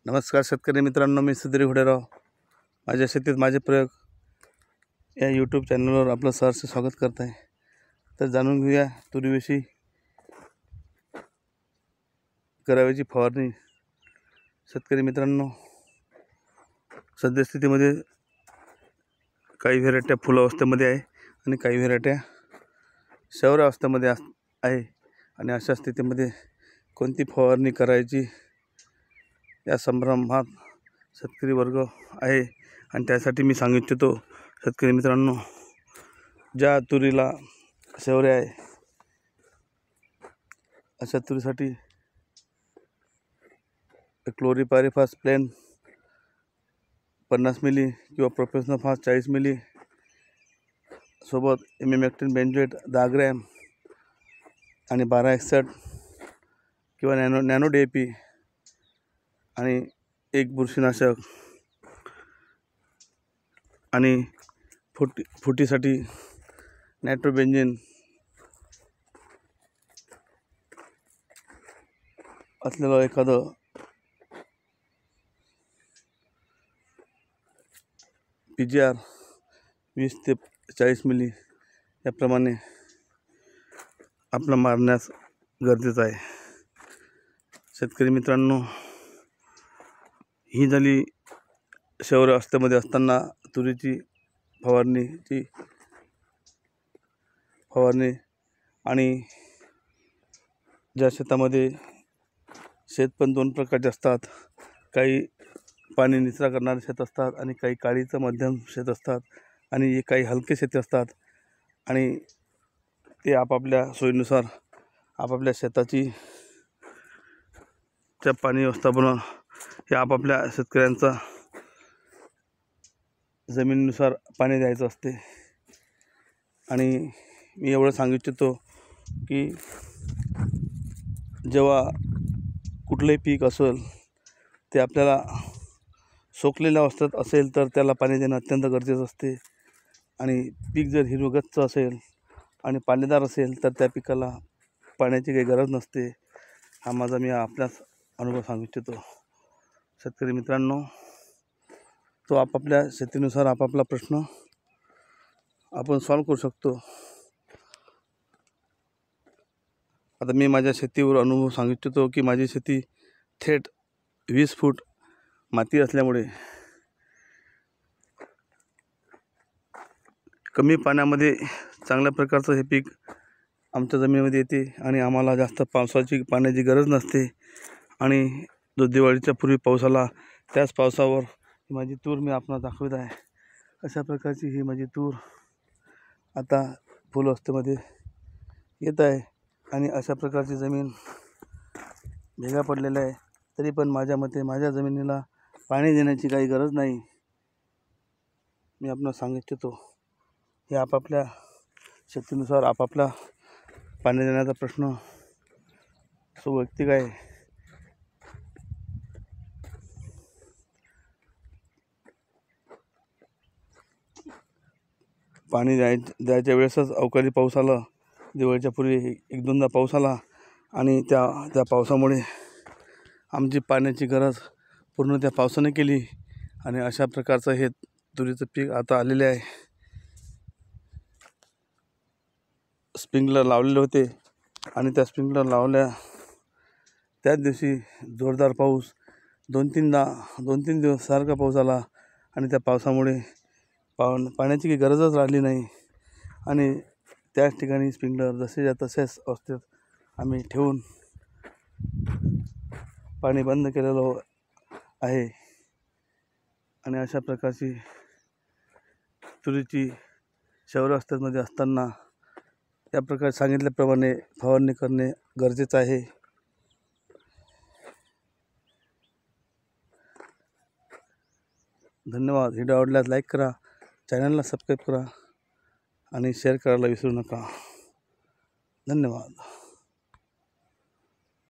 नमस्कार शेतकरी मित्रांनो, मी सुधीर घोडेराव. माझ्या शेतीत माझे प्रयोग या यूट्यूब चॅनलवर आपलं सहर्ष स्वागत करत आहे. तर जाणून घेऊया तुरीविषयी करावयाची फवारणी. शेतकरी मित्रांनो, सद्यस्थितीमध्ये काही व्हेरायट्या फुलावस्थेमध्ये आहे आणि काही व्हेरायट्या शौर्य अवस्थेमध्ये आहे. आणि अशा स्थितीमध्ये कोणती फवारणी करायची या संभ्रमात शेतकरी वर्ग आहे. आणि त्यासाठी मी सांगू इच्छितो शेतकरी मित्रांनो, ज्या तुरीला शौर्य आहे अशा तुरीसाठी क्लोरीपायरिफॉस प्लेन 50 मिली किंवा प्रोफेशनल फास 40 मिली सोबत इमिमेक्टिन बेंजोएट 10 ग्रॅम आणि 1261 किंवा नॅनो DAP आणि एक बुरशीनाशक आणि फुटीसाठी नायट्रोबेंझिन असलेलं एखादं PGR 20 ते 40 मिली याप्रमाणे आपलं मारण्यास गरजेचं आहे. शेतकरी मित्रांनो, ही झाली शौर्य अवस्थेमध्ये असताना तुरीची फवारणी. आणि ज्या शेतामध्ये शेत पण दोन प्रकारचे असतात, काही पाणी निचरा करणारे शेत असतात आणि काही काळीचं मध्यम शेत असतात आणि काही हलके शेती असतात. आणि ते आपापल्या सोयीनुसार आपापल्या शेताची त्या पाणी व्यवस्थापन हे आपापल्या शेतकऱ्यांचा जमिनीनुसार पाणी द्यायचं असते. आणि मी एवढं सांगू इच्छितो की जेव्हा कुठलंही पीक असेल ते आपल्याला सोकलेल्या अवस्थेत असेल तर त्याला पाणी देणं अत्यंत गरजेचं असते. आणि पीक जर हिरवगच्च असेल आणि पाणीदार असेल तर त्या पिकाला पाण्याची काही गरज नसते. हा माझा मी आपल्यास अनुभव सांगू इच्छितो. शेतकरी मित्रांनो, तो आपापल्या शेतीनुसार आपापला प्रश्न आपण सॉल्व करू शकतो. आता मी माझ्या शेतीवर अनुभव सांगू इच्छितो की माझी शेती थेट 20 फूट माती असल्यामुळे कमी पाण्यामध्ये चांगल्या प्रकारचं हे पीक आमच्या जमिनीमध्ये येते. आणि आम्हाला जास्त पाण्याची गरज नसते. आणि जो दिवाळीच्या पूर्वी पाऊस आला त्याच पावसावर माझी तूर मी आपणास दाखवत आहे. अशा प्रकारची ही माझी तूर आता फुल अवस्थेमध्ये येत आहे. आणि अशा प्रकारची जमीन भेगा पडलेल्या आहे. तरी पण माझ्या मते माझ्या जमिनीला पाणी देण्याची काही गरज नाही. मी आपणास सांगू इच्छितो, हे आपापल्या शेतीनुसार आपापला पाणी देण्याचा प्रश्न तो वैयक्तिक आहे. पाणी द्यायच्या वेळेसच अवकाळी पाऊस आला, दिवाळीच्या पूर्वी 1-2दा पाऊस आला आणि त्या पावसामुळे आमची पाण्याची गरज पूर्ण त्या पावसाने केली. आणि अशा प्रकारचं हे तुरीचं पीक आता आलेले आहे. स्प्रिंकलर लावलेले होते आणि त्या स्प्रिंकलर लावल्या त्याच दिवशी जोरदार पाऊस 2-3 दिवस सारखा पाऊस आला. आणि त्या पावसामुळे पाण्याची काही गरजच राहिली नाही. आणि त्याच ठिकाणी स्प्रिंकलर जसेच्या तसेच अवस्थेत आम्ही ठेवून पाणी बंद केलेलं आहे. आणि अशा प्रकारची तुरीची शौर्य अवस्थेमध्ये असताना या प्रकारे सांगितल्याप्रमाणे फवारणी करणे गरजेचं आहे. धन्यवाद. व्हिडिओ आवडल्यास लाईक करा, चॅनलला सबस्क्राईब करा आणि शेअर करायला विसरू नका. धन्यवाद.